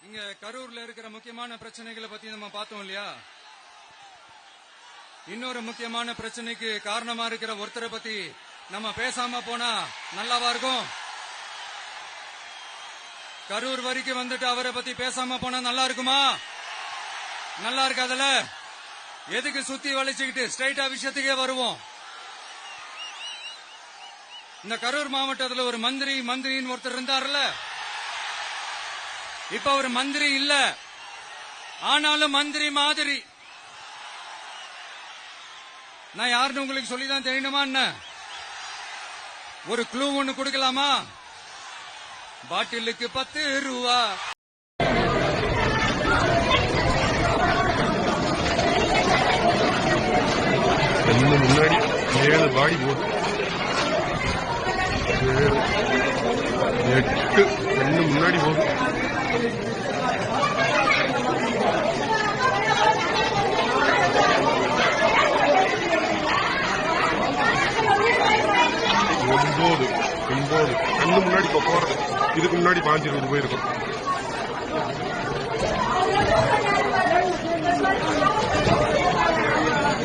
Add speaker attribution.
Speaker 1: இங்க கரூர்ல இருக்கிற முக்கியமான பிரச்சனைகளை பத்தி நம்ம பார்த்தோம் இல்லையா? இன்னொரு முக்கியமான பிரச்சனைக்கு காரணமா இருக்கிற ஒருத்தரை பத்தி நம்ம பேசாம போனா நல்லாவா இருக்கும்? கரூர் வரைக்கும் வந்துட்டு அவரை பத்தி பேசாம போனா நல்லா இருக்குமா? நல்லா இருக்காதுல. எதுக்கு சுத்தி வளைச்சுக்கிட்டு ஸ்ட்ரைட்டா விஷயத்துக்கே வருவோம். இந்த கரூர் மாவட்டத்துல ஒரு மந்திரின்னு ஒருத்தர் இருந்தார்ல, இப்ப ஒரு மந்திரி இல்ல, ஆனாலும் மந்திரி மாதிரி. நான் யாருன்னு உங்களுக்கு சொல்லிதான் தெரியணுமா என்ன? ஒரு க்ளூ ஒண்ணு கொடுக்கலாமா? பாட்டிலுக்கு 10 ரூபா.
Speaker 2: முன்னாடி 7 பாடி போட்டு 8 முன்னாடி போகுது. ஒன்பது கண்ணு முன்னாடி போறது. இதுக்கு முன்னாடி 5-20 போயிருக்கும்.